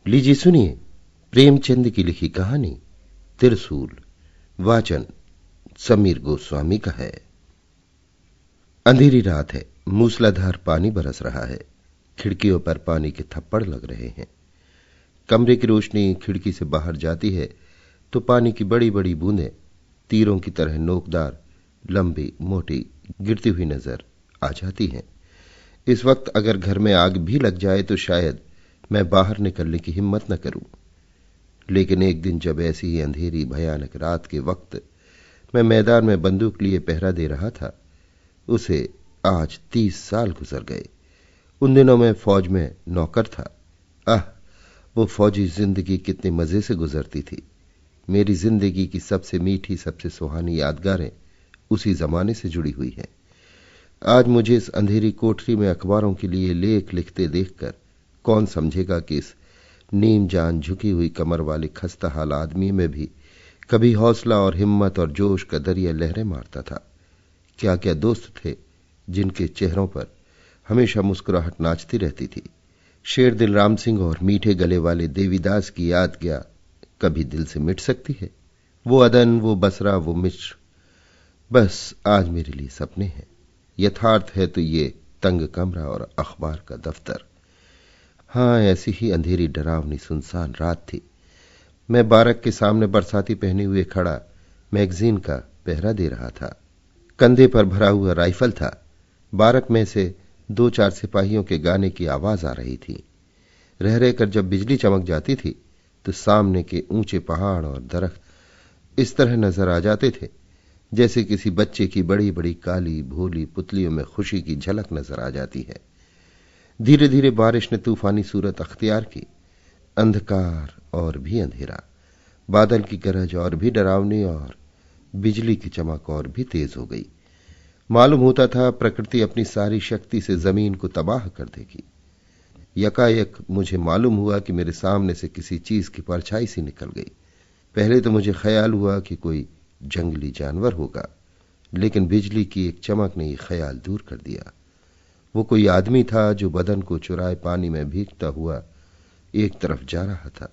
लीजिए सुनिए प्रेमचंद की लिखी कहानी त्रिशूल। वाचन समीर गोस्वामी का है। अंधेरी रात है, मूसलाधार पानी बरस रहा है। खिड़कियों पर पानी के थप्पड़ लग रहे हैं। कमरे की रोशनी खिड़की से बाहर जाती है तो पानी की बड़ी बड़ी बूंदें तीरों की तरह नोकदार, लंबी मोटी गिरती हुई नजर आ जाती हैं। इस वक्त अगर घर में आग भी लग जाए तो शायद मैं बाहर निकलने की हिम्मत न करूं। लेकिन एक दिन जब ऐसी ही अंधेरी भयानक रात के वक्त मैं मैदान में बंदूक लिए पहरा दे रहा था, उसे आज 30 साल गुजर गए। उन दिनों मैं फौज में नौकर था। वो फौजी जिंदगी कितने मजे से गुजरती थी। मेरी जिंदगी की सबसे मीठी, सबसे सुहानी यादगारें उसी जमाने से जुड़ी हुई हैं। आज मुझे इस अंधेरी कोठरी में अखबारों के लिए लेख लिखते देखकर कौन समझेगा कि इस नीम जान झुकी हुई कमर वाले खस्ता हाल आदमी में भी कभी हौसला और हिम्मत और जोश का दरिया लहरें मारता था। क्या क्या दोस्त थे जिनके चेहरों पर हमेशा मुस्कुराहट नाचती रहती थी। शेर दिल राम सिंह और मीठे गले वाले देवीदास की याद क्या कभी दिल से मिट सकती है? वो अदन, वो बसरा, वो मिश्र, बस आज मेरे लिए सपने हैं। यथार्थ है तो ये तंग कमरा और अखबार का दफ्तर। हाँ, ऐसी ही अंधेरी डरावनी सुनसान रात थी। मैं बारक के सामने बरसाती पहने हुए खड़ा मैगजीन का पहरा दे रहा था। कंधे पर भरा हुआ राइफल था। बारक में से 2-4 सिपाहियों के गाने की आवाज आ रही थी। रह रहकर जब बिजली चमक जाती थी तो सामने के ऊंचे पहाड़ और दरख्त इस तरह नजर आ जाते थे जैसे किसी बच्चे की बड़ी बड़ी काली भोली पुतलियों में खुशी की झलक नजर आ जाती है। धीरे धीरे बारिश ने तूफानी सूरत अख्तियार की। अंधकार और भी अंधेरा, बादल की गरज और भी डरावनी और बिजली की चमक और भी तेज हो गई। मालूम होता था प्रकृति अपनी सारी शक्ति से जमीन को तबाह कर देगी। यकायक मुझे मालूम हुआ कि मेरे सामने से किसी चीज की परछाई सी निकल गई। पहले तो मुझे ख्याल हुआ कि कोई जंगली जानवर होगा, लेकिन बिजली की एक चमक ने यह ख्याल दूर कर दिया। वो कोई आदमी था जो बदन को चुराए पानी में भीगता हुआ एक तरफ जा रहा था।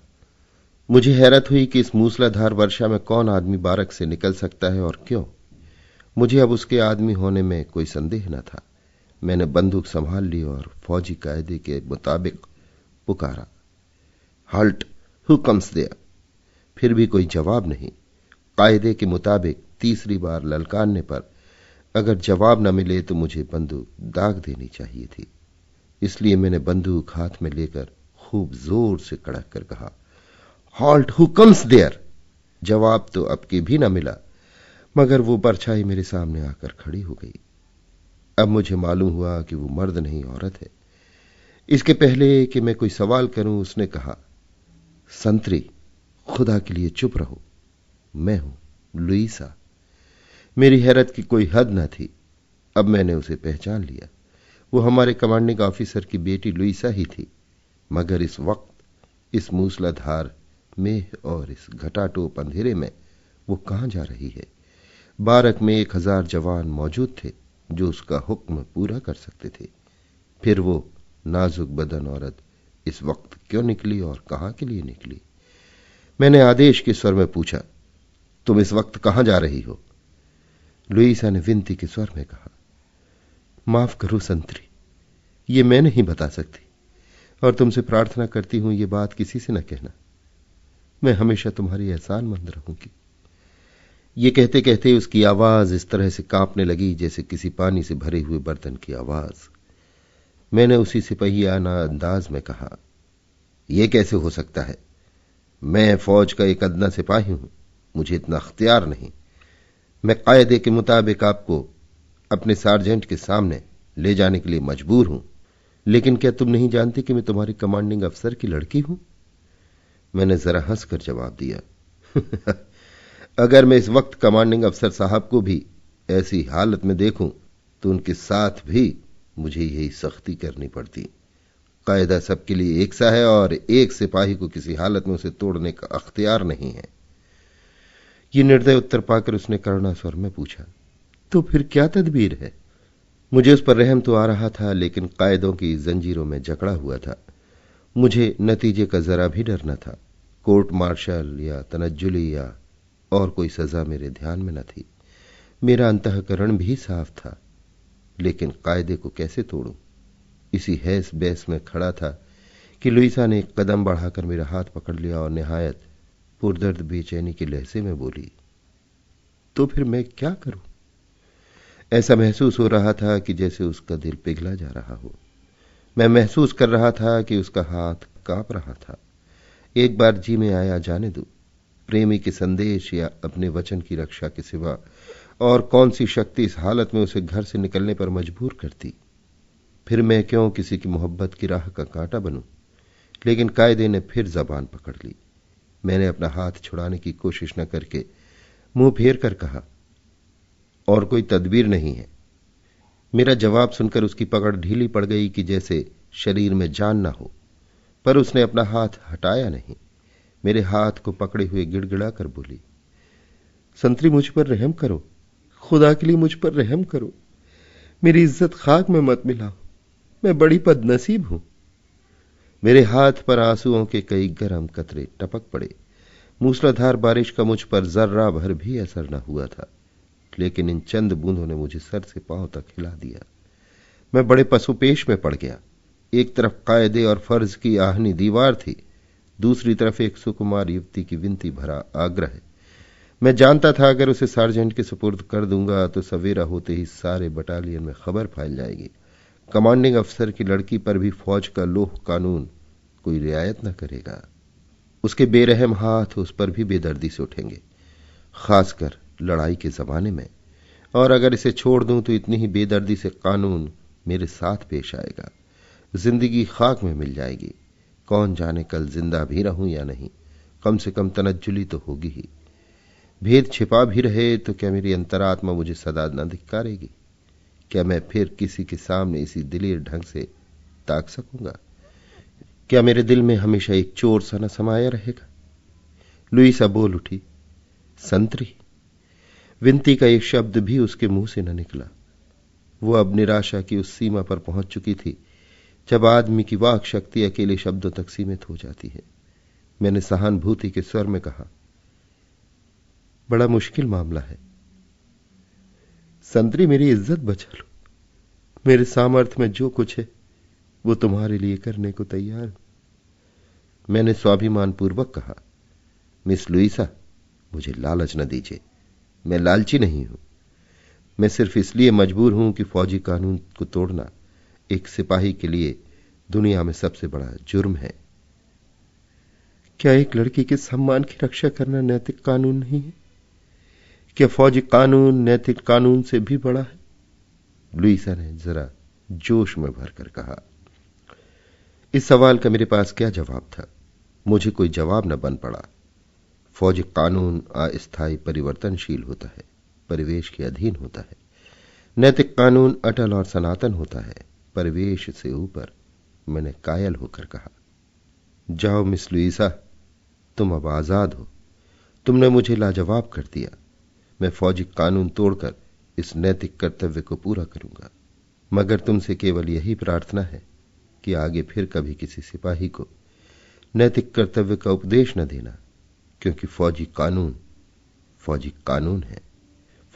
मुझे हैरत हुई कि इस मूसलाधार वर्षा में कौन आदमी बारक से निकल सकता है और क्यों। मुझे अब उसके आदमी होने में कोई संदेह न था। मैंने बंदूक संभाल ली और फौजी कायदे के मुताबिक पुकारा, हल्ट, हु कम्स देयर? फिर भी कोई जवाब नहीं। कायदे के मुताबिक तीसरी बार ललकारने पर अगर जवाब न मिले तो मुझे बंदूक दाग देनी चाहिए थी। इसलिए मैंने बंदूक हाथ में लेकर खूब जोर से कड़क कर कहा, हॉल्ट, हु कम्स देयर? जवाब तो अब के भी न मिला, मगर वो परछाई मेरे सामने आकर खड़ी हो गई। अब मुझे मालूम हुआ कि वो मर्द नहीं औरत है। इसके पहले कि मैं कोई सवाल करूं उसने कहा, संतरी, खुदा के लिए चुप रहो, मैं हूं लुईसा। मेरी हैरत की कोई हद न थी। अब मैंने उसे पहचान लिया। वो हमारे कमांडिंग ऑफिसर की बेटी लुईसा ही थी। मगर इस वक्त इस मूसलाधार मेह और इस घटाटोप अंधेरे में वो कहां जा रही है? बारक में 1000 जवान मौजूद थे जो उसका हुक्म पूरा कर सकते थे। फिर वो नाजुक बदन औरत इस वक्त क्यों निकली और कहां के लिए निकली? मैंने आदेश के स्वर में पूछा, तुम इस वक्त कहां जा रही हो? लुईसा ने विनती के स्वर में कहा, माफ करो संतरी, ये मैं नहीं बता सकती और तुमसे प्रार्थना करती हूं ये बात किसी से न कहना। मैं हमेशा तुम्हारी एहसानमंद रहूंगी। ये कहते कहते उसकी आवाज इस तरह से कांपने लगी जैसे किसी पानी से भरे हुए बर्तन की आवाज। मैंने उसी सिपहियाना अंदाज में कहा, यह कैसे हो सकता है? मैं फौज का एक अदना सिपाही हूं, मुझे इतना अख्तियार नहीं। मैं कायदे के मुताबिक आपको अपने सार्जेंट के सामने ले जाने के लिए मजबूर हूं, लेकिन क्या तुम नहीं जानती कि मैं तुम्हारी कमांडिंग अफसर की लड़की हूं? मैंने जरा हंसकर जवाब दिया, अगर मैं इस वक्त कमांडिंग अफसर साहब को भी ऐसी हालत में देखूं तो उनके साथ भी मुझे यही सख्ती करनी पड़ती। कायदा सबके लिए एक सा है और एक सिपाही को किसी हालत में उसे तोड़ने का अख्तियार नहीं है। ये निर्दय उत्तर पाकर उसने करुणा स्वर में पूछा, तो फिर क्या तदबीर है? मुझे उस पर रहम तो आ रहा था, लेकिन कायदों की जंजीरों में जकड़ा हुआ था। मुझे नतीजे का जरा भी डर न था। कोर्ट मार्शल या तनज्जुली या और कोई सजा मेरे ध्यान में न थी। मेरा अंतःकरण भी साफ था, लेकिन कायदे को कैसे तोड़ूं? इसी हैस बैस में खड़ा था कि लुईसा ने एक कदम बढ़ाकर मेरा हाथ पकड़ लिया और निहायत पुरदर्द बेचैनी के लहजे में बोली, तो फिर मैं क्या करूं? ऐसा महसूस हो रहा था कि जैसे उसका दिल पिघला जा रहा हो। मैं महसूस कर रहा था कि उसका हाथ कांप रहा था। एक बार जी में आया जाने दो। प्रेमी के संदेश या अपने वचन की रक्षा के सिवा और कौन सी शक्ति इस हालत में उसे घर से निकलने पर मजबूर करती? फिर मैं क्यों किसी की मोहब्बत की राह का कांटा बनूं? लेकिन कायदे ने फिर जबान पकड़ ली। मैंने अपना हाथ छुड़ाने की कोशिश न करके मुंह फेर कर कहा, और कोई तदबीर नहीं है। मेरा जवाब सुनकर उसकी पकड़ ढीली पड़ गई कि जैसे शरीर में जान ना हो, पर उसने अपना हाथ हटाया नहीं। मेरे हाथ को पकड़े हुए गिड़गिड़ा कर बोली, संतरी मुझ पर रहम करो, खुदा के लिए मुझ पर रहम करो। मेरी इज्जत खाक में मत मिलाओ, मैं बड़ी बदनसीब हूं। मेरे हाथ पर आंसुओं के कई गर्म कतरे टपक पड़े। मूसलाधार बारिश का मुझ पर जर्रा भर भी असर न हुआ था, लेकिन इन चंद बूंदों ने मुझे सर से पांव तक हिला दिया। मैं बड़े पशुपेश में पड़ गया। एक तरफ कायदे और फर्ज की आहनी दीवार थी, दूसरी तरफ एक सुकुमार युवती की विनती भरा आग्रह। मैं जानता था अगर उसे सार्जेंट के सुपुर्द कर दूंगा तो सवेरा होते ही सारे बटालियन में खबर फैल जाएगी। कमांडिंग अफसर की लड़की पर भी फौज का लोह कानून कोई रियायत न करेगा। उसके बेरहम हाथ उस पर भी बेदर्दी से उठेंगे, खासकर लड़ाई के जमाने में। और अगर इसे छोड़ दूं तो इतनी ही बेदर्दी से कानून मेरे साथ पेश आएगा। जिंदगी खाक में मिल जाएगी। कौन जाने कल जिंदा भी रहूं या नहीं, कम से कम तनज्जुली तो होगी ही। भेद छिपा भी रहे तो क्या मेरी अंतरात्मा मुझे सदा न धिक्कारेगी? क्या मैं फिर किसी के सामने इसी दिलेर ढंग से ताक सकूंगा? क्या मेरे दिल में हमेशा एक चोर सा न समाया रहेगा? लुईसा बोल उठी, संतरी। विनती का एक शब्द भी उसके मुंह से न निकला। वो अब निराशा की उस सीमा पर पहुंच चुकी थी जब आदमी की वाक शक्ति अकेले शब्दों तक सीमित हो जाती है। मैंने सहानुभूति के स्वर में कहा, बड़ा मुश्किल मामला है संतरी, मेरी इज्जत बचा लो। मेरे सामर्थ्य में जो कुछ है वो तुम्हारे लिए करने को तैयार हूं। मैंने स्वाभिमान पूर्वक कहा, मिस लुईसा, मुझे लालच न दीजिए। मैं लालची नहीं हूं। मैं सिर्फ इसलिए मजबूर हूं कि फौजी कानून को तोड़ना एक सिपाही के लिए दुनिया में सबसे बड़ा जुर्म है। क्या एक लड़की के सम्मान की रक्षा करना नैतिक कानून नहीं है? क्या फौजी कानून नैतिक कानून से भी बड़ा है? लुईसा ने जरा जोश में भरकर कहा। इस सवाल का मेरे पास क्या जवाब था? मुझे कोई जवाब न बन पड़ा। फौजी कानून अस्थायी परिवर्तनशील होता है, परिवेश के अधीन होता है। नैतिक कानून अटल और सनातन होता है, परिवेश से ऊपर। मैंने कायल होकर कहा, जाओ मिस लुईसा, तुम अब आजाद हो। तुमने मुझे लाजवाब कर दिया। मैं फौजी कानून तोड़कर इस नैतिक कर्तव्य को पूरा करूंगा, मगर तुमसे केवल यही प्रार्थना है कि आगे फिर कभी किसी सिपाही को नैतिक कर्तव्य का उपदेश न देना, क्योंकि फौजी कानून है।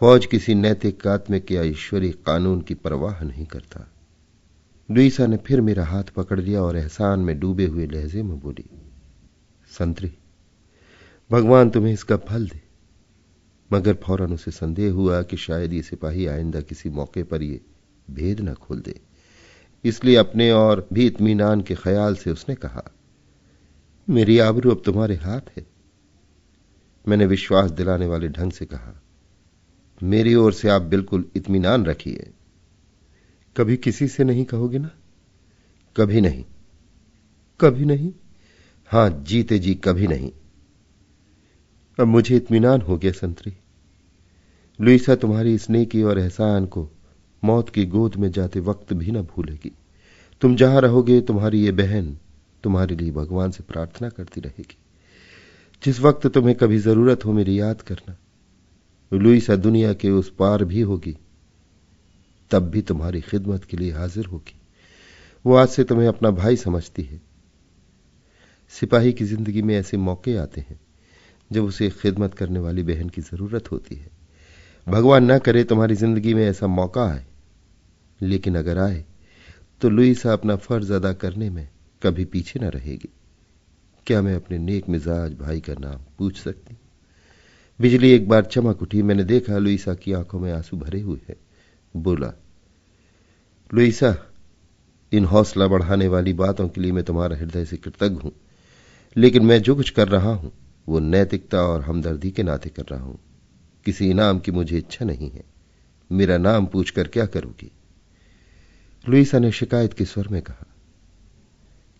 फौज किसी नैतिक आत्मिक या ईश्वरीय कानून की परवाह नहीं करता। लुईसा ने फिर मेरा हाथ पकड़ लिया और एहसान में डूबे हुए लहजे में बोली, संतरी, भगवान तुम्हें इसका फल दे। मगर फौरन उसे संदेह हुआ कि शायद ये सिपाही आइंदा किसी मौके पर ये भेद न खोल दे, इसलिए अपने और भी इत्मीनान के ख्याल से उसने कहा, मेरी आबरू अब तुम्हारे हाथ है। मैंने विश्वास दिलाने वाले ढंग से कहा, मेरी ओर से आप बिल्कुल इत्मीनान रखिए। कभी किसी से नहीं कहोगे ना? कभी नहीं। कभी नहीं? हां, जीते जी कभी नहीं। अब मुझे इत्मीनान हो गया संतरी। लुईसा तुम्हारी इस नेकी और एहसान को मौत की गोद में जाते वक्त भी न भूलेगी। तुम जहां रहोगे तुम्हारी ये बहन तुम्हारे लिए भगवान से प्रार्थना करती रहेगी। जिस वक्त तुम्हें कभी जरूरत हो मेरी याद करना। लुईसा दुनिया के उस पार भी होगी, तब भी तुम्हारी खिदमत के लिए हाजिर होगी। वो आज से तुम्हें अपना भाई समझती है। सिपाही की जिंदगी में ऐसे मौके आते हैं जब उसे खिदमत करने वाली बहन की जरूरत होती है। भगवान न करे तुम्हारी जिंदगी में ऐसा मौका आए, लेकिन अगर आए तो लुईसा अपना फर्ज अदा करने में कभी पीछे न रहेगी। क्या मैं अपने नेक मिजाज भाई का नाम पूछ सकती? बिजली एक बार चमक उठी। मैंने देखा लुईसा की आंखों में आंसू भरे हुए हैं। बोला, लुईसा, इन हौसला बढ़ाने वाली बातों के लिए मैं तुम्हारा हृदय से कृतज्ञ हूं, लेकिन मैं जो कुछ कर रहा हूं वो नैतिकता और हमदर्दी के नाते कर रहा हूं। किसी इनाम की मुझे इच्छा नहीं है। मेरा नाम पूछकर क्या करोगी? लुईसा ने शिकायत के स्वर में कहा,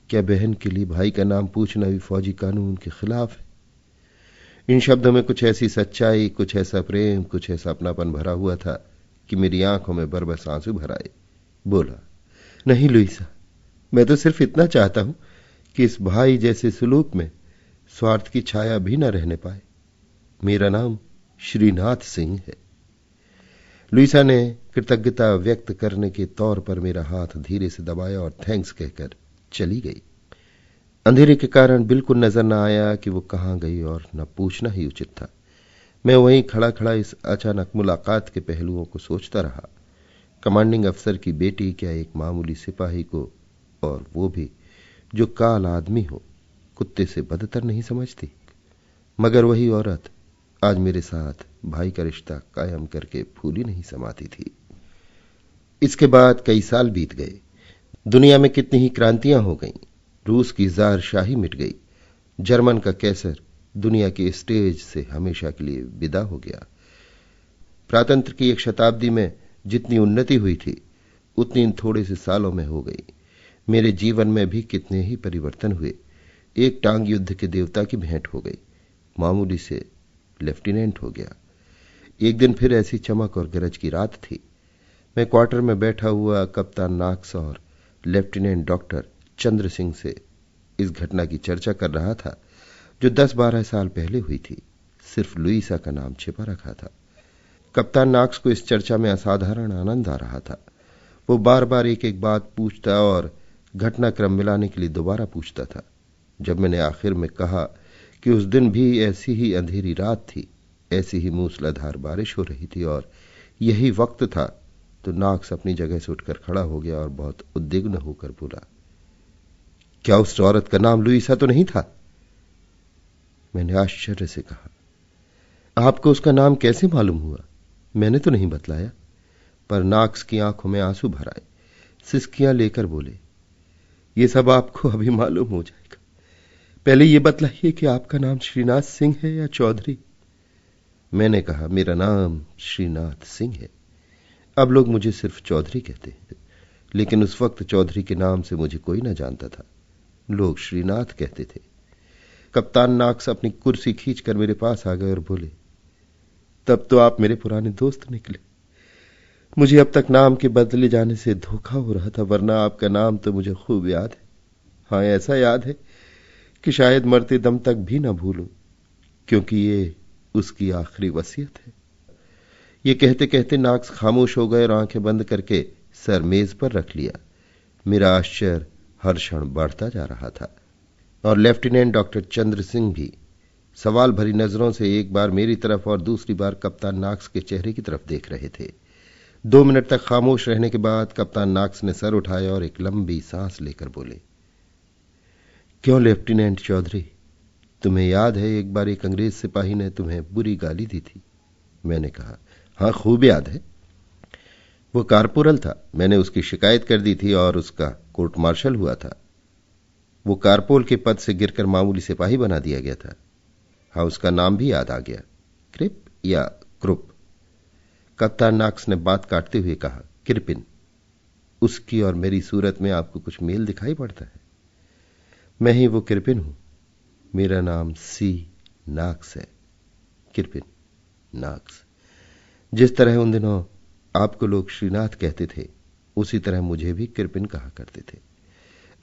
क्या बहन के लिए भाई का नाम पूछना भी फौजी कानून के खिलाफ है? इन शब्दों में कुछ ऐसी सच्चाई, कुछ ऐसा प्रेम, कुछ ऐसा अपनापन भरा हुआ था कि मेरी आंखों में बरबस आंसू भर आए। बोला, नहीं लुईसा, मैं तो सिर्फ इतना चाहता हूं कि इस भाई जैसे सुलूक में स्वार्थ की छाया भी न रहने पाए। मेरा नाम श्रीनाथ सिंह है। लुईसा ने कृतज्ञता व्यक्त करने के तौर पर मेरा हाथ धीरे से दबाया और थैंक्स कहकर चली गई। अंधेरे के कारण बिल्कुल नजर न आया कि वो कहां गई और न पूछना ही उचित था। मैं वहीं खड़ा खड़ा इस अचानक मुलाकात के पहलुओं को सोचता रहा। कमांडिंग अफसर की बेटी क्या एक मामूली सिपाही को, और वो भी जो काल आदमी हो, कुत्ते से बदतर नहीं समझती? मगर वही औरत आज मेरे साथ भाई का रिश्ता कायम करके फूली नहीं समाती थी। इसके बाद कई साल बीत गए। दुनिया में कितनी ही क्रांतियां हो गईं। रूस की जार शाही मिट गई। जर्मन का कैसर दुनिया के स्टेज से हमेशा के लिए विदा हो गया। प्रातंत्र की एक शताब्दी में जितनी उन्नति हुई थी उतनी इन थोड़े से सालों में हो गई। मेरे जीवन में भी कितने ही परिवर्तन हुए। एक टांग युद्ध के देवता की भेंट हो गई, मामूली से लेफ्टिनेंट हो गया। एक दिन फिर ऐसी चमक और गरज की रात थी। मैं क्वार्टर में बैठा हुआ कप्तान नाक्स और लेफ्टिनेंट डॉक्टर चंद्र सिंह से इस घटना की चर्चा कर रहा था जो 10-12 साल पहले हुई थी। सिर्फ लुईसा का नाम छिपा रखा था। कप्तान नाक्स को इस चर्चा में असाधारण आनंद आ रहा था। वो बार बार एक एक बात पूछता और घटनाक्रम मिलाने के लिए दोबारा पूछता था। जब मैंने आखिर में कहा कि उस दिन भी ऐसी ही अंधेरी रात थी, ऐसी ही मूसलाधार बारिश हो रही थी और यही वक्त था, तो नाक्स अपनी जगह से उठकर खड़ा हो गया और बहुत उद्विग्न होकर बोला, क्या उस औरत का नाम लुईसा तो नहीं था? मैंने आश्चर्य से कहा, आपको उसका नाम कैसे मालूम हुआ? मैंने तो नहीं बतलाया। पर नाक्स की आंखों में आंसू भर आए। सिसकियां लेकर बोले, ये सब आपको अभी मालूम हो जाएगा। पहले ये बतलाइए कि आपका नाम श्रीनाथ सिंह है या चौधरी? मैंने कहा, मेरा नाम श्रीनाथ सिंह है। अब लोग मुझे सिर्फ चौधरी कहते हैं, लेकिन उस वक्त चौधरी के नाम से मुझे कोई न जानता था। लोग श्रीनाथ कहते थे। कप्तान नाक्स अपनी कुर्सी खींचकर मेरे पास आ गए और बोले, तब तो आप मेरे पुराने दोस्त निकले। मुझे अब तक नाम के बदले जाने से धोखा हो रहा था, वरना आपका नाम तो मुझे खूब याद है। हाँ, ऐसा याद है कि शायद मरते दम तक भी ना भूलूं, क्योंकि ये उसकी आखिरी वसीयत है। ये कहते कहते नाक्स खामोश हो गए और आंखें बंद करके सर मेज पर रख लिया। मेरा आश्चर्य हर क्षण बढ़ता जा रहा था और लेफ्टिनेंट डॉक्टर चंद्र सिंह भी सवाल भरी नजरों से एक बार मेरी तरफ और दूसरी बार कप्तान नाक्स के चेहरे की तरफ देख रहे थे। 2 मिनट तक खामोश रहने के बाद कप्तान नाक्स ने सर उठाया और एक लंबी सांस लेकर बोले, क्यों लेफ्टिनेंट चौधरी, तुम्हें याद है एक बार एक अंग्रेज सिपाही ने तुम्हें बुरी गाली दी थी? मैंने कहा, हां, खूब याद है। वो कारपोरल था। मैंने उसकी शिकायत कर दी थी और उसका कोर्ट मार्शल हुआ था। वो कारपोल के पद से गिरकर मामूली सिपाही बना दिया गया था। हाँ, उसका नाम भी याद आ गया, क्रिप या क्रुप। कप्तान नाक्स ने बात काटते हुए कहा, किरपिन। उसकी और मेरी सूरत में आपको कुछ मेल दिखाई पड़ता है? मैं ही वो किरपिन हूं। मेरा नाम सी नाक्स है। किरपिन नाक्स। जिस तरह उन दिनों आपको लोग श्रीनाथ कहते थे, उसी तरह मुझे भी किरपिन कहा करते थे।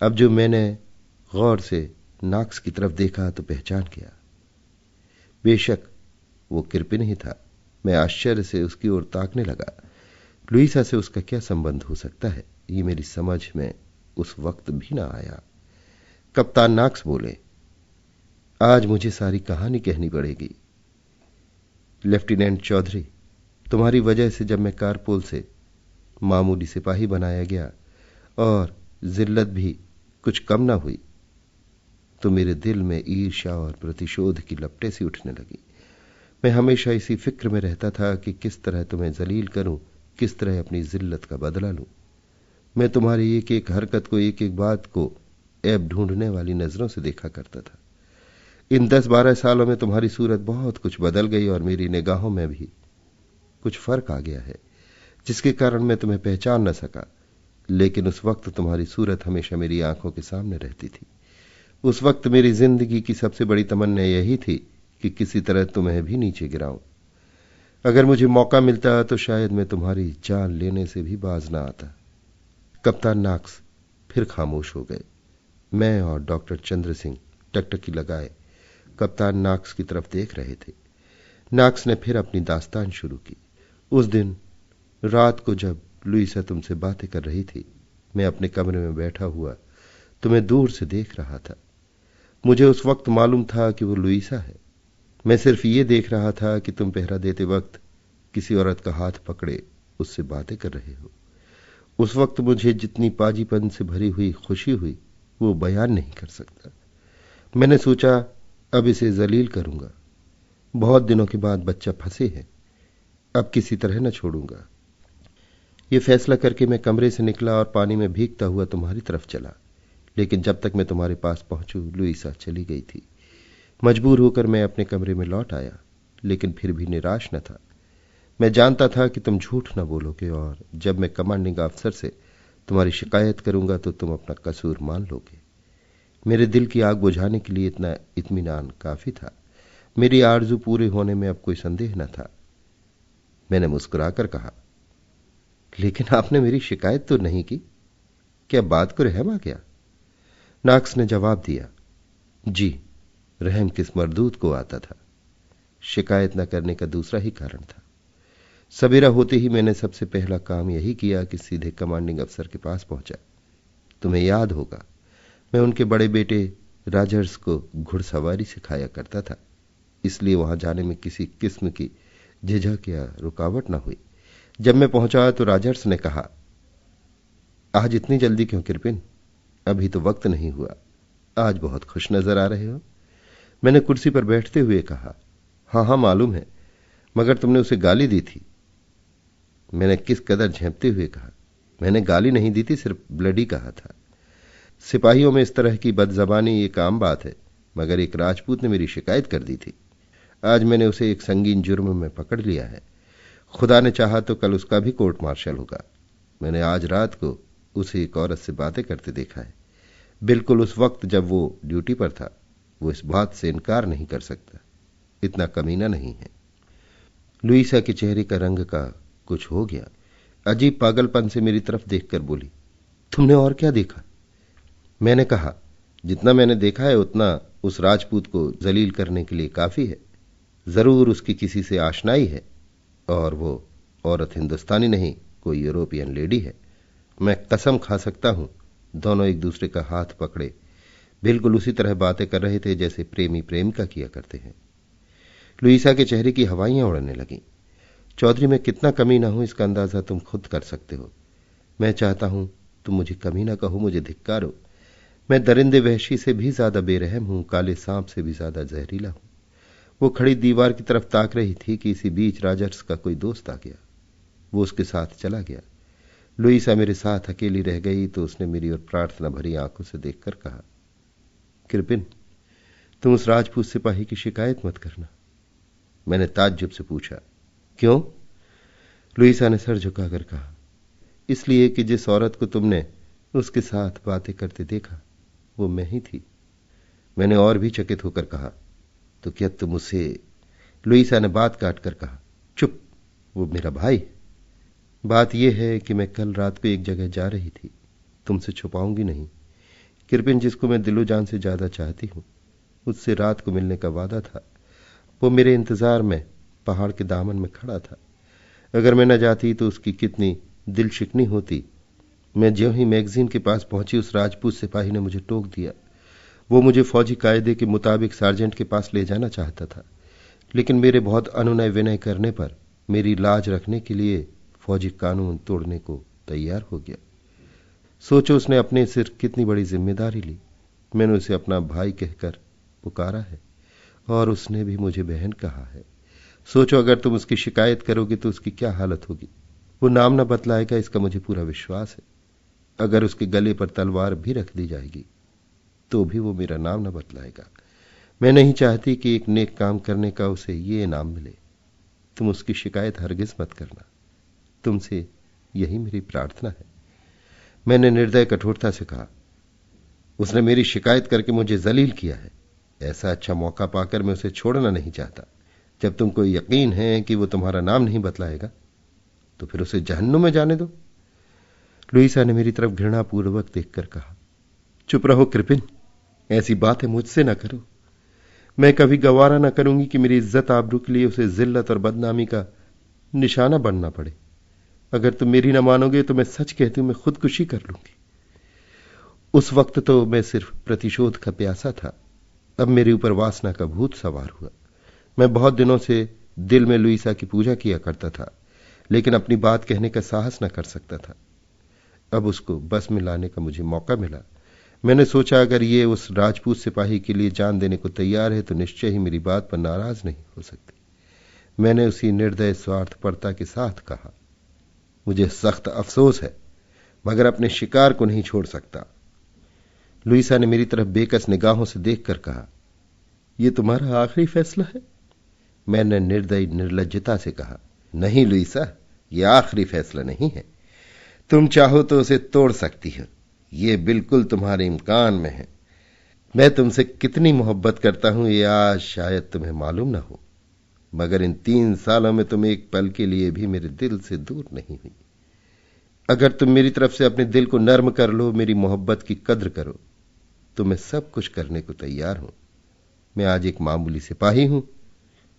अब जो मैंने गौर से नाक्स की तरफ देखा तो पहचान गया। बेशक वो किरपिन ही था। मैं आश्चर्य से उसकी ओर ताकने लगा। लुईसा से उसका क्या संबंध हो सकता है, ये मेरी समझ में उस वक्त भी ना आया। कप्तान नाक्स बोले, आज मुझे सारी कहानी कहनी पड़ेगी। लेफ्टिनेंट चौधरी, तुम्हारी वजह से जब मैं कारपोल से मामूली सिपाही बनाया गया और जिल्लत भी कुछ कम ना हुई, तो मेरे दिल में ईर्ष्या और प्रतिशोध की लपटें सी उठने लगी। मैं हमेशा इसी फिक्र में रहता था कि किस तरह तुम्हें जलील करूं, किस तरह अपनी जिल्लत का बदला लूं। मैं तुम्हारी एक एक हरकत को, एक एक बात को ऐब ढूंढने वाली नजरों से देखा करता था। इन 10-12 सालों में तुम्हारी सूरत बहुत कुछ बदल गई और मेरी निगाहों में भी कुछ फर्क आ गया है, जिसके कारण मैं तुम्हें पहचान न सका। लेकिन उस वक्त तुम्हारी सूरत हमेशा मेरी आंखों के सामने रहती थी। उस वक्त मेरी जिंदगी की सबसे बड़ी तमन्ना यही थी कि किसी तरह तुम्हें भी नीचे गिराऊं। अगर मुझे मौका मिलता तो शायद मैं तुम्हारी जान लेने से भी बाज ना आता। कप्तान नाक्स फिर खामोश हो गए। मैं और डॉक्टर चंद्र सिंह टकटकी लगाए कप्तान नाक्स की तरफ देख रहे थे। नाक्स ने फिर अपनी दास्तान शुरू की। उस दिन रात को जब लुईसा तुमसे बातें कर रही थी, मैं अपने कमरे में बैठा हुआ तुम्हें दूर से देख रहा था। मुझे उस वक्त मालूम था कि वो लुईसा है। मैं सिर्फ ये देख रहा था कि तुम पहरा देते वक्त किसी औरत का हाथ पकड़े उससे बातें कर रहे हो। उस वक्त मुझे जितनी पाजीपन से भरी हुई खुशी हुई वो बयान नहीं कर सकता। मैंने सोचा अब इसे जलील करूंगा। बहुत दिनों के बाद बच्चा फंसे है, अब किसी तरह न छोड़ूंगा। ये फैसला करके मैं कमरे से निकला और पानी में भीगता हुआ तुम्हारी तरफ चला। लेकिन जब तक मैं तुम्हारे पास पहुंचूं, लुईसा चली गई थी। मजबूर होकर मैं अपने कमरे में लौट आया, लेकिन फिर भी निराश न था। मैं जानता था कि तुम झूठ न बोलोगे और जब मैं कमांडिंग अफसर से तुम्हारी शिकायत करूंगा तो तुम अपना कसूर मान लोगे। मेरे दिल की आग बुझाने के लिए इतना इत्मीनान काफी था। मेरी आरजू पूरे होने में अब कोई संदेह न था। मैंने मुस्कुराकर कहा, लेकिन आपने मेरी शिकायत तो नहीं की, क्या बात को रहम आ गया? नाक्स ने जवाब दिया, जी, रहम किस मरदूत को आता था। शिकायत न करने का दूसरा ही कारण था। सवेरा होते ही मैंने सबसे पहला काम यही किया कि सीधे कमांडिंग अफसर के पास पहुंचा। तुम्हें याद होगा, मैं उनके बड़े बेटे राजर्स को घुड़सवारी सिखाया करता था, इसलिए वहां जाने में किसी किस्म की झिझक या रुकावट न हुई। जब मैं पहुंचा तो राजर्स ने कहा, आज इतनी जल्दी क्यों किरपिन? अभी तो वक्त नहीं हुआ। आज बहुत खुश नजर आ रहे हो। मैंने कुर्सी पर बैठते हुए कहा, हाँ मालूम है, मगर तुमने उसे गाली दी थी। मैंने किस कदर झेंपते हुए कहा, मैंने गाली नहीं दी थी, सिर्फ ब्लडी कहा था। सिपाहियों में इस तरह की बदजबानी एक आम बात है, मगर एक राजपूत ने मेरी शिकायत कर दी थी। आज मैंने उसे एक संगीन जुर्म में पकड़ लिया है। खुदा ने चाहा तो कल उसका भी कोर्ट मार्शल होगा। मैंने आज रात को उसे एक औरत से बातें करते देखा है, बिल्कुल उस वक्त जब वो ड्यूटी पर था। वो इस बात से इनकार नहीं कर सकता, इतना कमीना नहीं है। लुईसा के चेहरे का रंग का कुछ हो गया। अजीब पागलपन से मेरी तरफ देखकर बोली, तुमने और क्या देखा? मैंने कहा, जितना मैंने देखा है उतना उस राजपूत को जलील करने के लिए काफी है। जरूर उसकी किसी से आशनाई है और वो औरत हिंदुस्तानी नहीं, कोई यूरोपियन लेडी है। मैं कसम खा सकता हूं दोनों एक दूसरे का हाथ पकड़े बिल्कुल उसी तरह बातें कर रहे थे जैसे प्रेमी प्रेमिका किया करते हैं। लुईसा के चेहरे की हवाइयां उड़ने लगीं। चौधरी, मैं कितना कमीना हूं इसका अंदाजा तुम खुद कर सकते हो। मैं चाहता हूं तुम मुझे कमीना कहो, मुझे धिक्कारो। मैं दरिंदे वहशी से भी ज्यादा बेरहम हूं, काले सांप से भी ज्यादा जहरीला हूं। वो खड़ी दीवार की तरफ ताक रही थी कि इसी बीच राजर्स का कोई दोस्त आ गया। वो उसके साथ चला गया। लुईसा मेरे साथ अकेली रह गई तो उसने मेरी ओर प्रार्थना भरी आंखों से देखकर कहा, किरपिन, तुम उस राजपूत सिपाही की शिकायत मत करना। मैंने ताज्जुब से पूछा, क्यों? लुईसा ने सर झुकाकर कहा, इसलिए कि जिस औरत को तुमने उसके साथ बातें करते देखा वो मैं ही थी। मैंने और भी चकित होकर कहा, तो क्या तुम उसे? लुईसा ने बात काटकर कहा, चुप, वो मेरा भाई। बात यह है कि मैं कल रात को एक जगह जा रही थी, तुमसे छुपाऊंगी नहीं। किरपिन, जिसको मैं दिलो जान से ज्यादा चाहती हूं, उससे रात को मिलने का वादा था। वो मेरे इंतजार में पहाड़ के दामन में खड़ा था। अगर मैं न जाती तो उसकी कितनी दिल शिकनी होती। मैं ज्यों ही मैगजीन के पास पहुंची, उस राजपूत सिपाही ने मुझे टोक दिया। वो मुझे फौजी कायदे के मुताबिक सार्जेंट के पास ले जाना चाहता था, लेकिन मेरे बहुत अनुनय विनय करने पर मेरी लाज रखने के लिए फौजी कानून तोड़ने को तैयार हो गया। सोचो उसने अपने सिर कितनी बड़ी जिम्मेदारी ली। मैंने उसे अपना भाई कहकर पुकारा है और उसने भी मुझे बहन कहा है। सोचो अगर तुम उसकी शिकायत करोगे तो उसकी क्या हालत होगी। वो नाम न बतलाएगा, इसका मुझे पूरा विश्वास है। अगर उसके गले पर तलवार भी रख दी जाएगी तो भी वो मेरा नाम न बतलाएगा। मैं नहीं चाहती कि एक नेक काम करने का उसे ये इनाम मिले। तुम उसकी शिकायत हरगिज मत करना, तुमसे यही मेरी प्रार्थना है। मैंने निर्दय कठोरता से कहा, उसने मेरी शिकायत करके मुझे जलील किया है। ऐसा अच्छा मौका पाकर मैं उसे छोड़ना नहीं चाहता। जब तुमको यकीन है कि वो तुम्हारा नाम नहीं बतलाएगा तो फिर उसे जहन्नुम में जाने दो। लुईसा ने मेरी तरफ घृणापूर्वक देखकर कहा, चुप रहो कृपिन, ऐसी बातें मुझसे न करो। मैं कभी गवारा न करूंगी कि मेरी इज्जत आबरू के लिए उसे जिल्लत और बदनामी का निशाना बनना पड़े। अगर तुम मेरी न मानोगे तो मैं सच कहती हूं, मैं खुदकुशी कर लूंगी। उस वक्त तो मैं सिर्फ प्रतिशोध का प्यासा था, अब मेरे ऊपर वासना का भूत सवार हुआ। मैं बहुत दिनों से दिल में लुईसा की पूजा किया करता था, लेकिन अपनी बात कहने का साहस न कर सकता था। अब उसको बस में लाने का मुझे मौका मिला। मैंने सोचा अगर ये उस राजपूत सिपाही के लिए जान देने को तैयार है तो निश्चय ही मेरी बात पर नाराज नहीं हो सकती। मैंने उसी निर्दय स्वार्थपरता के साथ कहा, मुझे सख्त अफसोस है मगर अपने शिकार को नहीं छोड़ सकता। लुईसा ने मेरी तरफ बेकस निगाहों से देखकर कहा, यह तुम्हारा आखिरी फैसला है? मैंने निर्दयी निर्लज्जता से कहा, नहीं लुईसा, यह आखिरी फैसला नहीं है। तुम चाहो तो उसे तोड़ सकती हो, यह बिल्कुल तुम्हारे इम्कान में है। मैं तुमसे कितनी मोहब्बत करता हूं यह आज शायद तुम्हें मालूम ना हो, मगर इन 3 सालों में तुम एक पल के लिए भी मेरे दिल से दूर नहीं हुई। अगर तुम मेरी तरफ से अपने दिल को नर्म कर लो, मेरी मोहब्बत की कद्र करो, तो मैं सब कुछ करने को तैयार हूं। मैं आज एक मामूली सिपाही हूं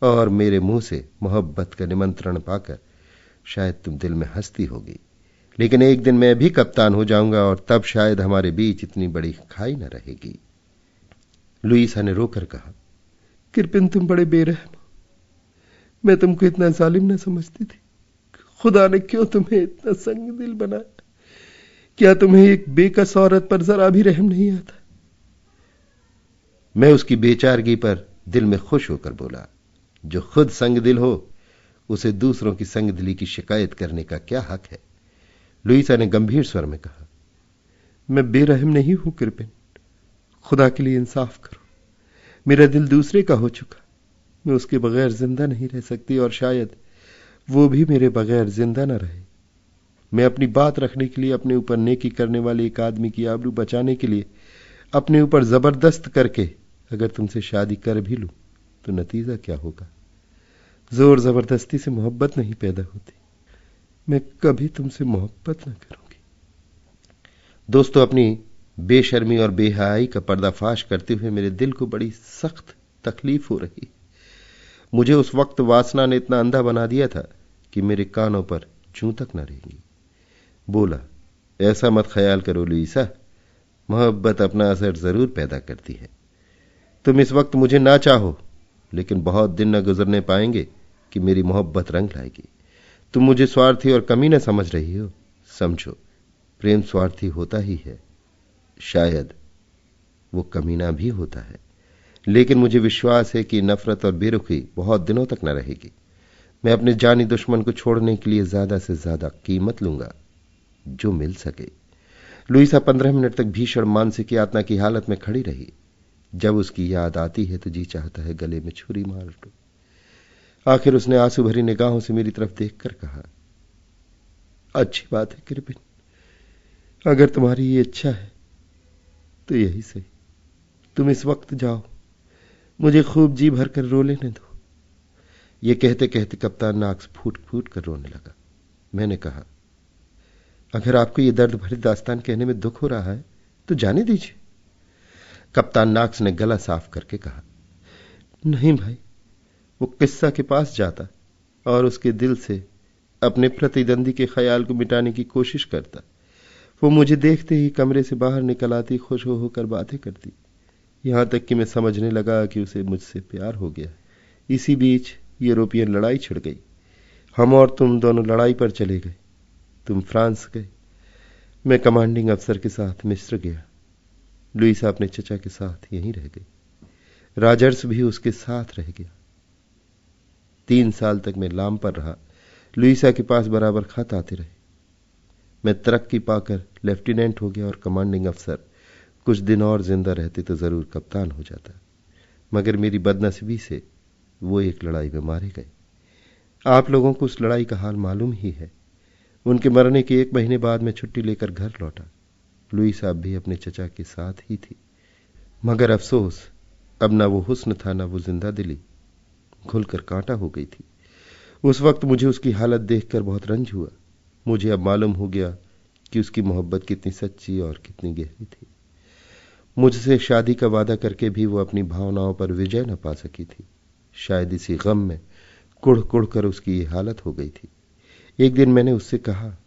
और मेरे मुंह से मोहब्बत का निमंत्रण पाकर शायद तुम दिल में हंसती होगी, लेकिन एक दिन मैं भी कप्तान हो जाऊंगा और तब शायद हमारे बीच इतनी बड़ी खाई न रहेगी। लुईसा ने रोकर कहा, कृपिन तुम बड़े बेरहम हो। मैं तुमको इतना जालिम न समझती थी। खुदा ने क्यों तुम्हें इतना संग दिल बनाया? क्या तुम्हें एक बेकस औरत पर जरा भी रहम नहीं आता? मैं उसकी बेचारगी पर दिल में खुश होकर बोला, जो खुद संग दिल हो उसे दूसरों की संग दिली की शिकायत करने का क्या हक है? लुईसा ने गंभीर स्वर में कहा, मैं बेरहम नहीं हूं कृपिन, खुदा के लिए इंसाफ करो। मेरा दिल दूसरे का हो चुका, मैं उसके बगैर जिंदा नहीं रह सकती और शायद वो भी मेरे बगैर जिंदा न रहे। मैं अपनी बात रखने के लिए, अपने ऊपर नेकी करने वाले एक आदमी की आबरू बचाने के लिए अपने ऊपर जबरदस्त करके अगर तुमसे शादी कर भी लूं तो नतीजा क्या होगा? जोर जबरदस्ती से मोहब्बत नहीं पैदा होती। मैं कभी तुमसे मोहब्बत न करूंगी। दोस्तों, अपनी बेशर्मी और बेहयाई का पर्दाफाश करते हुए मेरे दिल को बड़ी सख्त तकलीफ हो रही। मुझे उस वक्त वासना ने इतना अंधा बना दिया था कि मेरे कानों पर जूं तक न रहेंगी। बोला, ऐसा मत ख्याल करो लुईसा, मोहब्बत अपना असर जरूर पैदा करती है। तुम इस वक्त मुझे ना चाहो, लेकिन बहुत दिन न गुजरने पाएंगे कि मेरी मोहब्बत रंग लाएगी। तुम मुझे स्वार्थी और कमी न समझ रही हो। समझो, प्रेम स्वार्थी होता ही है, शायद वो कमीना भी होता है, लेकिन मुझे विश्वास है कि नफरत और बेरुखी बहुत दिनों तक न रहेगी। मैं अपने जानी दुश्मन को छोड़ने के लिए ज्यादा से ज्यादा कीमत लूंगा, जो मिल सके। लुईसा 15 मिनट तक भीषण मानसिक यातना की हालत में खड़ी रही। जब उसकी याद आती है तो जी चाहता है गले में छुरी मार दो। आखिर उसने आंसू भरी निगाहों से मेरी तरफ देखकर कहा, अच्छी बात है कृपिन, अगर तुम्हारी ये इच्छा है तो यही सही। तुम इस वक्त जाओ, मुझे खूब जी भर कर रो लेने दो। ये कहते कहते कप्तान नाक्स फूट फूट कर रोने लगा। मैंने कहा, अगर आपको ये दर्द भरी दास्तान कहने में दुख हो रहा है तो जाने दीजिए। कप्तान नाक्स ने गला साफ करके कहा, नहीं भाई, वो किस्सा के पास जाता और उसके दिल से अपने प्रतिद्वंदी के ख्याल को मिटाने की कोशिश करता। वो मुझे देखते ही कमरे से बाहर निकल आती, खुश होकर बातें करती। यहां तक कि मैं समझने लगा कि उसे मुझसे प्यार हो गया। इसी बीच यूरोपियन लड़ाई छिड़ गई। हम और तुम दोनों लड़ाई पर चले गए। तुम फ्रांस गए, मैं कमांडिंग अफसर के साथ मिस्र गया। लुईसा अपने चचा के साथ यहीं रह गई। रॉजर्स भी उसके साथ रह गया। 3 साल तक मैं लाम पर रहा। लुईसा के पास बराबर खत आते रहे। मैं तरक्की पाकर लेफ्टिनेंट हो गया और कमांडिंग अफसर। कुछ दिन और जिंदा रहते तो जरूर कप्तान हो जाता, मगर मेरी बदनसीबी से वो एक लड़ाई में मारे गए। आप लोगों को उस लड़ाई का हाल मालूम ही है। उनके मरने के 1 महीने बाद मैं छुट्टी लेकर घर लौटा। लुईसा भी अपने चचा के साथ ही थी, मगर अफसोस अब ना वो हुस्न था ना वो जिंदा दिली। घुलकर कांटा हो गई थी। उस वक्त मुझे उसकी हालत देखकर बहुत रंज हुआ। मुझे अब मालूम हो गया कि उसकी मोहब्बत कितनी सच्ची और कितनी गहरी थी। मुझसे शादी का वादा करके भी वो अपनी भावनाओं पर विजय न पा सकी थी। शायद इसी गम में कुढ़ कुढ़ कर उसकी ये हालत हो गई थी। एक दिन मैंने उससे कहा,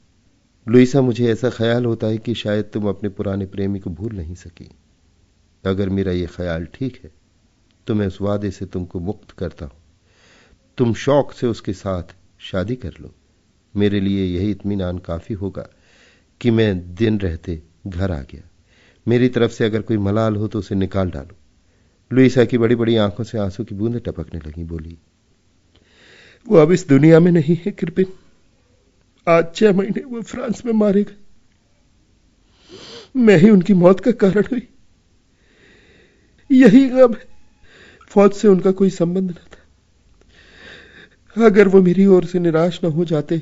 लुईसा, मुझे ऐसा ख्याल होता है कि शायद तुम अपने पुराने प्रेमी को भूल नहीं सकी। अगर मेरा ये ख्याल ठीक है तो मैं उस वादे से तुमको मुक्त करता हूं। तुम शौक से उसके साथ शादी कर लो। मेरे लिए यही इत्मीनान काफी होगा कि मैं दिन रहते घर आ गया। मेरी तरफ से अगर कोई मलाल हो तो उसे निकाल डालो। लुईसा की बड़ी बड़ी आंखों से आंसू की बूंदें टपकने लगी। बोली, वो अब इस दुनिया में नहीं है कृपिन। आज 6 महीने वो फ्रांस में मारे गए। मैं ही उनकी मौत का कारण हुई। यही गम है। फौज से उनका कोई संबंध न था। अगर वो मेरी ओर से निराश न हो जाते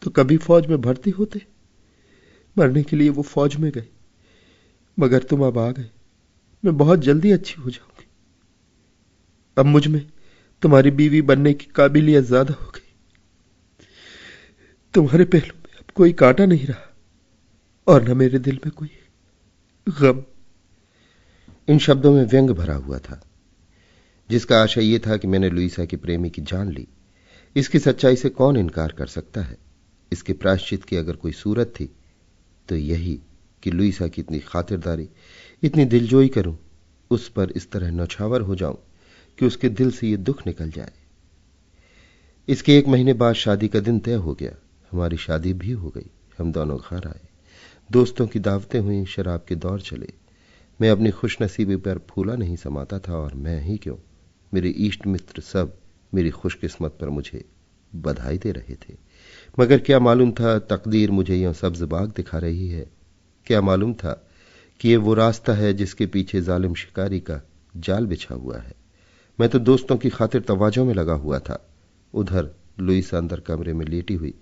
तो कभी फौज में भर्ती होते। मरने के लिए वो फौज में गए, मगर तुम अब आ गए। मैं बहुत जल्दी अच्छी हो जाऊंगी। अब मुझ में तुम्हारी बीवी बनने की काबिलियत ज्यादा हो गई। तुम्हारे पहलू में अब कोई कांटा नहीं रहा और न मेरे दिल में कोई गम। इन शब्दों में व्यंग भरा हुआ था, जिसका आशय यह था कि मैंने लुईसा के प्रेमी की जान ली। इसकी सच्चाई से कौन इनकार कर सकता है। इसके प्रायश्चित की अगर कोई सूरत थी तो यही कि लुईसा की इतनी खातिरदारी, इतनी दिलजोई करूं, उस पर इस तरह नौछावर हो जाऊं कि उसके दिल से यह दुख निकल जाए। इसके 1 महीने बाद शादी का दिन तय हो गया। हमारी शादी भी हो गई। हम दोनों घर आए। दोस्तों की दावतें हुई, शराब के दौर चले। मैं अपनी खुशनसीबी पर फूला नहीं समाता था, और मैं ही क्यों, मेरे इष्ट मित्र सब मेरी खुशकिस्मत पर मुझे बधाई दे रहे थे। मगर क्या मालूम था तकदीर मुझे यह सब्ज बाग दिखा रही है। क्या मालूम था कि ये वो रास्ता है जिसके पीछे जालिम शिकारी का जाल बिछा हुआ है। मैं तो दोस्तों की खातिर तवाजों में लगा हुआ था। उधर लुईसा अंदर कमरे में लेटी हुई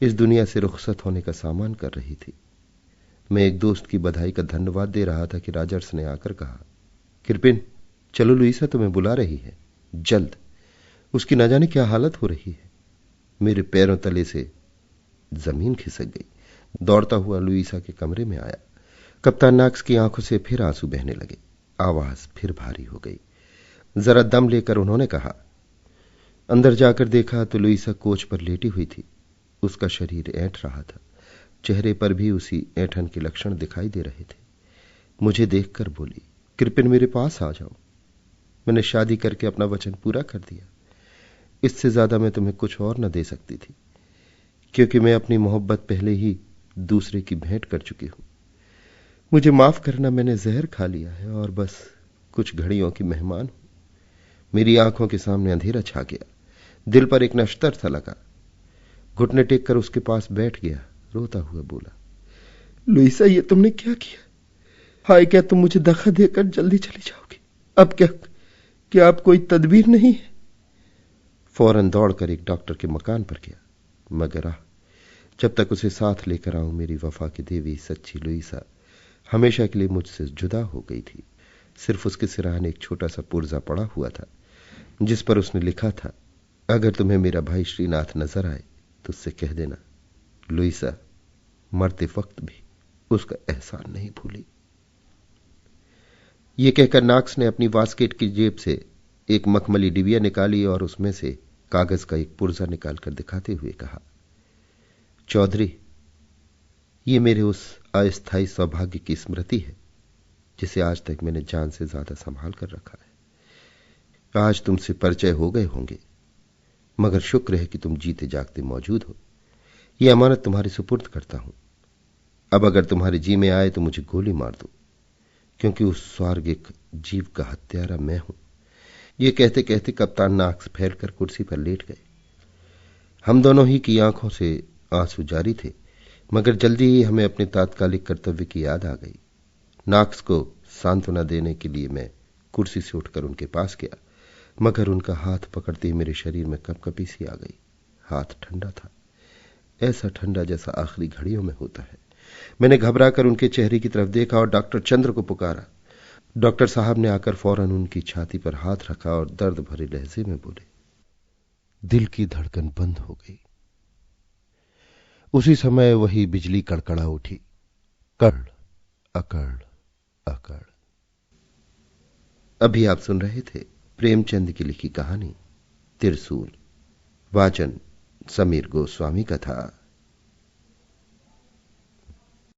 इस दुनिया से रुखसत होने का सामान कर रही थी। मैं एक दोस्त की बधाई का धन्यवाद दे रहा था कि रॉजर्स ने आकर कहा, कृपिन, चलो, लुईसा तुम्हें बुला रही है, जल्द। उसकी न जाने क्या हालत हो रही है। मेरे पैरों तले से जमीन खिसक गई। दौड़ता हुआ लुईसा के कमरे में आया। कप्तान नॉक्स की आंखों से फिर आंसू बहने लगे। आवाज फिर भारी हो गई। जरा दम लेकर उन्होंने कहा। अंदर जाकर देखा तो लुईसा कोच पर लेटी हुई थी। उसका शरीर ऐंठ रहा था। चेहरे पर भी उसी ऐंठन के लक्षण दिखाई दे रहे थे। मुझे देखकर बोली, कृपिन, मेरे पास आ जाओ। मैंने शादी करके अपना वचन पूरा कर दिया। इससे ज्यादा मैं तुम्हें कुछ और न दे सकती थी, क्योंकि मैं अपनी मोहब्बत पहले ही दूसरे की भेंट कर चुकी हूं। मुझे माफ करना, मैंने जहर खा लिया है और बस कुछ घड़ियों की मेहमान हूं। मेरी आंखों के सामने अंधेरा छा गया। दिल पर एक नश्तर सा लगा। घुटने टेक कर उसके पास बैठ गया। रोता हुआ बोला, लुईसा, ये तुमने क्या किया? हाय, क्या तुम मुझे धक्का देकर जल्दी चली जाओगी? अब क्या अब कोई तदबीर नहीं है? फौरन दौड़कर एक डॉक्टर के मकान पर गया, मगर जब तक उसे साथ लेकर आऊं, मेरी वफा की देवी सच्ची लुईसा हमेशा के लिए मुझसे जुदा हो गई थी। सिर्फ उसके सिरहाने एक छोटा सा पुर्जा पड़ा हुआ था, जिस पर उसने लिखा था, अगर तुम्हें मेरा भाई श्रीनाथ नजर आए तो उससे कह देना, लुईसा मरते वक्त भी उसका एहसान नहीं भूली। यह कहकर नॉक्स ने अपनी वास्केट की जेब से एक मखमली डिबिया निकाली और उसमें से कागज का एक पुर्जा निकालकर दिखाते हुए कहा, चौधरी, ये मेरे उस अस्थायी सौभाग्य की स्मृति है जिसे आज तक मैंने जान से ज्यादा संभाल कर रखा है। आज तुमसे परिचय हो गए होंगे, मगर शुक्र है कि तुम जीते जागते मौजूद हो। यह अमानत तुम्हारे सुपुर्द करता हूं। अब अगर तुम्हारे जी में आए तो मुझे गोली मार दो, क्योंकि उस स्वार्गिक जीव का हत्यारा मैं हूं। ये कहते कहते कप्तान नाक फैलकर कुर्सी पर लेट गए। हम दोनों ही की आंखों से आंसू जारी थे, मगर जल्दी ही हमें अपने तात्कालिक कर्तव्य की याद आ गई। नाक्स को सांत्वना देने के लिए मैं कुर्सी से उठकर उनके पास गया, मगर उनका हाथ पकड़ते ही मेरे शरीर में कपकपी सी आ गई। हाथ ठंडा था, ऐसा ठंडा जैसा आखिरी घड़ियों में होता है। मैंने घबराकर उनके चेहरे की तरफ देखा और डॉक्टर चंद्र को पुकारा। डॉक्टर साहब ने आकर फौरन उनकी छाती पर हाथ रखा और दर्द भरे लहजे में बोले। दिल की धड़कन बंद हो गई। उसी समय वही बिजली कड़कड़ा उठी, कड़ अकड़ अकड़। अभी आप सुन रहे थे प्रेमचंद की लिखी कहानी त्रिशूल। वाचन समीर गोस्वामी का था।